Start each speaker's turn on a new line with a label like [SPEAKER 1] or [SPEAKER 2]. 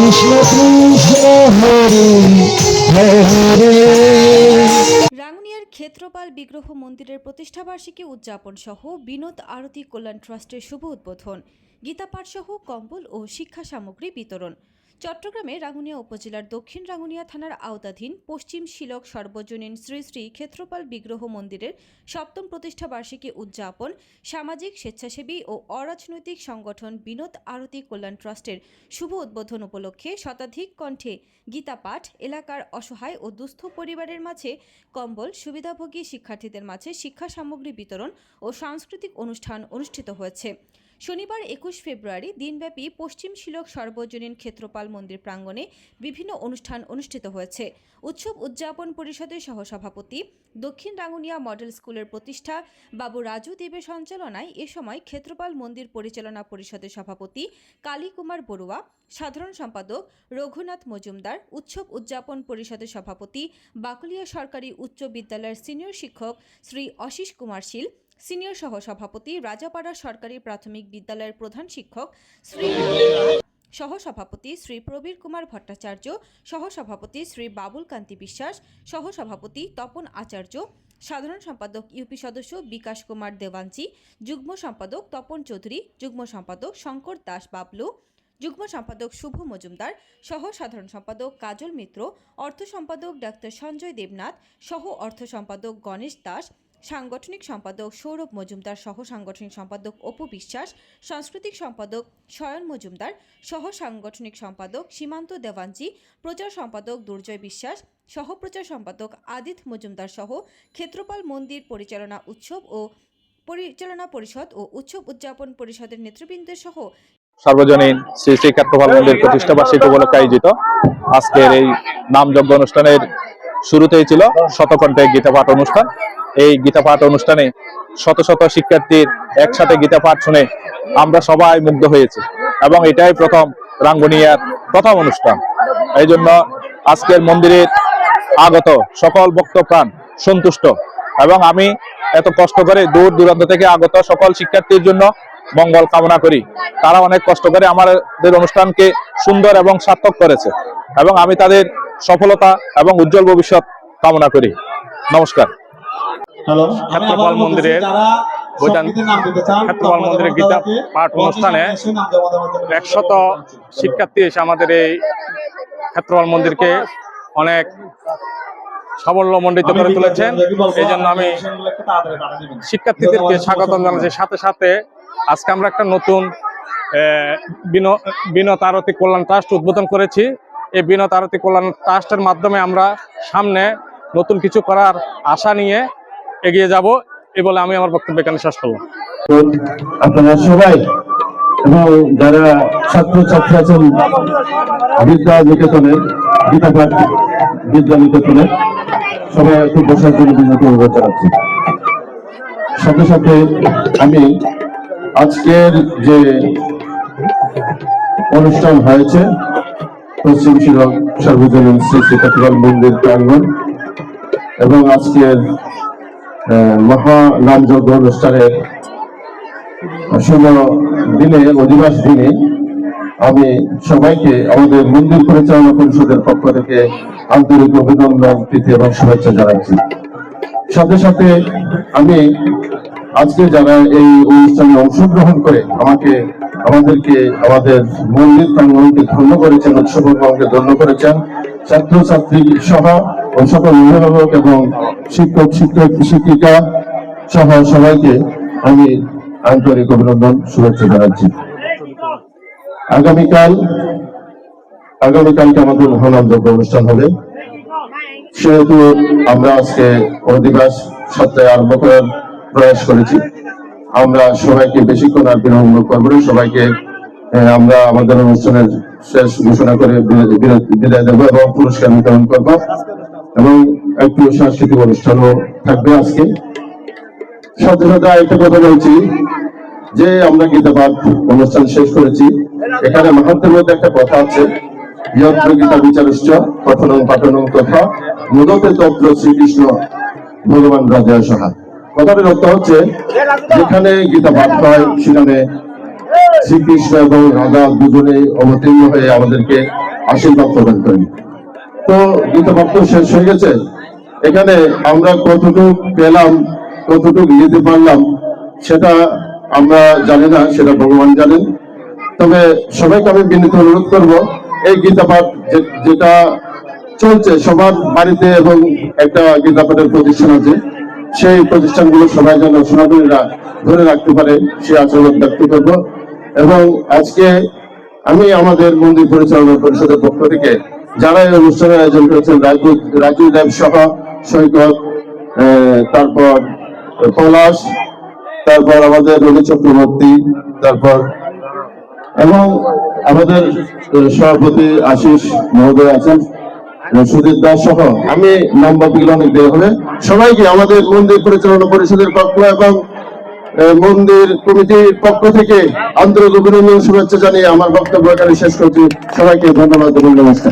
[SPEAKER 1] কৃষ্ণ কৃষ্ণ হরে হরে।
[SPEAKER 2] রাঙ্গুনিয়ার ক্ষেত্রপাল বিগ্রহ মন্দিরের প্রতিষ্ঠাবার্ষিকী উদযাপন সহ বিনোদ আরতি কল্যাণ ট্রাস্টের শুভ উদ্বোধন, গীতাপাঠ সহ কম্বল ও শিক্ষা সামগ্রী বিতরণ। চট্টগ্রামে রাঙ্গুনিয়া উপজেলার দক্ষিণ রাঙ্গুনিয়া থানার আওতাধীন পশ্চিম শিলক সর্বজনীন শ্রী শ্রী ক্ষেত্রপাল বিগ্রহ মন্দিরের সপ্তম প্রতিষ্ঠাবার্ষিকী উদযাপন সামাজিক স্বেচ্ছাসেবী ও অরাজনৈতিক সংগঠন বিনোদ আরতি কল্যাণ ট্রাস্টের শুভ উদ্বোধন উপলক্ষে শতাধিক কণ্ঠে গীতাপাঠ, এলাকার অসহায় ও দুস্থ পরিবারের মাঝে কম্বল, সুবিধাভোগী শিক্ষার্থীদের মাঝে শিক্ষা সামগ্রী বিতরণ ও সাংস্কৃতিক অনুষ্ঠান অনুষ্ঠিত হয়েছে। শনিবার 21 ফেব্রুয়ারি দিনব্যাপী পশ্চিম শিলক সর্বজনীন ক্ষেত্রপাল মন্দির প্রাঙ্গণে বিভিন্ন অনুষ্ঠান অনুষ্ঠিত হয়েছে। উৎসব উদযাপন পরিষদের সহসভাপতি, দক্ষিণ রাঙ্গুনিয়া মডেল স্কুলের প্রতিষ্ঠা বাবু রাজু দেবের সঞ্চালনায় এ সময় ক্ষেত্রপাল মন্দির পরিচালনা পরিষদের সভাপতি কালী কুমার বড়ুয়া, সাধারণ সম্পাদক রঘুনাথ মজুমদার, উৎসব উদযাপন পরিষদের সভাপতি বাকুলিয়া সরকারি উচ্চ বিদ্যালয়ের সিনিয়র শিক্ষক শ্রী অশিস কুমার শীল, সিনিয়র সহসভাপতি রাজাপাড়া সরকারি প্রাথমিক বিদ্যালয়ের প্রধান শিক্ষক শ্রী সহসভাপতি শ্রী প্রবীর কুমার ভট্টাচার্য, সহসভাপতি শ্রী বাবুল কান্তি বিশ্বাস, সহসভাপতি তপন আচার্য, সাধারণ সম্পাদক ইউপি সদস্য বিকাশ কুমার দেওয়ানজি, যুগ্ম সম্পাদক তপন চৌধুরী, যুগ্ম সম্পাদক শঙ্কর দাস বাবলু, যুগ্ম সম্পাদক শুভ মজুমদার, সহ সাধারণ সম্পাদক কাজল মিত্র, অর্থ সম্পাদক ডাক্তার সঞ্জয় দেবনাথ, সহ অর্থ সম্পাদক গণেশ দাস, সাংগঠনিক সম্পাদক সৌরভ মজুমদার, সহ সাংগঠনিক সম্পাদক অপু বিশ্বাস, সাংস্কৃতিক সম্পাদক শয়ন মজুমদার, সহ সাংগঠনিক সম্পাদক সীমান্ত দেওয়ানজি, প্রচার সম্পাদক দুর্জয় বিশ্বাস, সহ প্রচার সম্পাদক আদিত মজুমদার সহ ক্ষেত্রপাল মন্দির পরিচালনা পরিষদ ও উৎসব উদযাপন পরিষদের নেতৃবৃন্দের সহ
[SPEAKER 3] সর্বজনীন শ্রী শ্রী ক্ষেত্রপাল মন্দির প্রতিষ্ঠাবার্ষিকী উপলক্ষে আয়োজিত আজকের এই নামযজ্ঞ অনুষ্ঠানের শুরুতেই ছিল শতকণ্ঠে গীতাপাঠ অনুষ্ঠান। এই গীতাপাঠ অনুষ্ঠানে শত শত শিক্ষার্থীর একসাথে গীতাপাঠ শুনে আমরা সবাই মুগ্ধ হয়েছি এবং এটাই প্রথম রাঙ্গুনিয়ার প্রথম অনুষ্ঠান। এই জন্য আজকের মন্দিরের আগত সকল ভক্তপ্রাণ সন্তুষ্ট এবং আমি এত কষ্ট করে দূর দূরান্ত থেকে আগত সকল শিক্ষার্থীর জন্য মঙ্গল কামনা করি। তারা অনেক কষ্ট করে আমাদের অনুষ্ঠানকে সুন্দর এবং সার্থক করেছে এবং আমি তাদের সফলতা এবং উজ্জ্বল ভবিষ্যৎ কামনা করি। নমস্কার। ক্ষেত্রপাল মন্দিরের গীতা পাঠ অনুষ্ঠানে 100 শিক্ষার্থী এসে আমাদের এই ক্ষেত্রপাল মন্দিরকে অনেক সাফল্যমণ্ডিত করে তুলেছেন। এই জন্য আমি শিক্ষার্থীদেরকে স্বাগত জানাচ্ছি। সাথে সাথে আজকে আমরা একটা নতুন বিনোদ আরতি কল্যাণ ট্রাস্ট উদ্বোধন করেছি। এই বিনোদ আরতি কল্যাণ ট্রাস্টের মাধ্যমে আমরা সামনে নতুন কিছু করার আশা নিয়ে এগিয়ে যাব, এই বলে আমি আমার বক্তব্য এখানে শেষ করলাম।
[SPEAKER 1] আপনারা সবাই এবং যারা ছাত্রছাত্রী আছেন বিদ্যা নিকেতনের, গীতাপাঠ বিদ্যা নিকেতনের, সবাই একটু বসার জন্য বিনীত অনুরোধ জানাচ্ছি। সাথে সাথে আমি আজকের যে অনুষ্ঠান হয়েছে পশ্চিম শিলক সর্বজনীন শ্রী শ্রী ক্ষেত্রপাল মন্দির প্রাঙ্গণ এবং আজকের মহা নামযজ্ঞ অনুষ্ঠানের শুভ দিনে, অধিবাস দিনে আমি সবাইকে আমাদের মন্দির পরিচালনা পরিষদের পক্ষ থেকে আন্তরিক অভিনন্দন, প্রীতি এবং শুভেচ্ছা জানাচ্ছি। সাথে সাথে আমি আজকে যারা এই অনুষ্ঠানে অংশগ্রহণ করে আমাদেরকে আমাদের মন্দির প্রাঙ্গণকে ধন্য করেছেন, উৎসব প্রাঙ্গণকে ধন্য করেছেন, ছাত্রছাত্রী সহ ও সকল অভিভাবক এবং শিক্ষক শিক্ষিকা সহ সবাইকে আমি আন্তরিক অভিনন্দন, শুভেচ্ছা জানাচ্ছি। আগামীকালকে আমাদের মহানামযজ্ঞ অনুষ্ঠান হবে, সেহেতু আমরা আজকে অধিবাস সপ্তাহে আরম্ভ করার প্রয়াস করেছি। আমরা সবাইকে বেশিক্ষণ আর বিলম্ব করবো না, সবাইকে আমরা আমাদের অনুষ্ঠানের শেষ ঘোষণা করে বিদায় দেবো এবং পুরস্কার বিতরণ করব এবং একটু সাংস্কৃতিক অনুষ্ঠানও থাকবে আজকে। সাথে সাথে আরেকটা কথা বলছি যে আমরা গীতাপাঠ অনুষ্ঠান শেষ করেছি, এখানে মাহাত্মের মধ্যে একটা কথা আছে, যত্র গীতা বিচারশ্চ পঠনং পাঠনং তথা মুদতে তত্র শ্রীকৃষ্ণ ভগবান রাজা সহা। কথাটির অর্থ হচ্ছে যেখানে গীতা পাঠ হয় সেখানে শ্রীকৃষ্ণ এবং রাধা দুজনে অবতীর্ণ হয়ে আমাদেরকে আশীর্বাদ প্রদান করেন। তো গীতাপাঠ তো শেষ হয়ে গেছে, এখানে আমরা কতটুকু পেলাম, কতটুকু নিতে পারলাম সেটা আমরা জানি না, সেটা ভগবান জানেন। তবে সবাইকে আমি বিনীত অনুরোধ করবো, এই গীতাপাঠ যেটা চলছে সবার বাড়িতে এবং একটা গীতাপাঠের প্রতিষ্ঠান আছে, সেই প্রতিষ্ঠানগুলো সবাই যেন সনাতনীরা ধরে রাখতে পারে সে আশীর্বাদ ব্যক্ত করব। এবং আজকে আমি আমাদের মন্দির পরিচালনা পরিষদের পক্ষ থেকে যারা এই অনুষ্ঠানের আয়োজন করেছেন, রাজু দেব সহ সৈকত, তারপর পলাশ, তারপর আমাদের রবি চক্রবর্তী, তারপর এবং আমাদের সভাপতি আশিস মহোদয় আছেন, সুদীপ দাস সহ, আমি নাম্বার দিলে অনেক দেওয়া হবে। সবাইকে আমাদের মন্দির পরিচালনা পরিষদের পক্ষ এবং মন্দির কমিটির পক্ষ থেকে আন্তরিক অভিনন্দন শুভেচ্ছা জানিয়ে আমার বক্তব্য এখানে শেষ করছি। সবাইকে ধন্যবাদ এবং নমস্কার।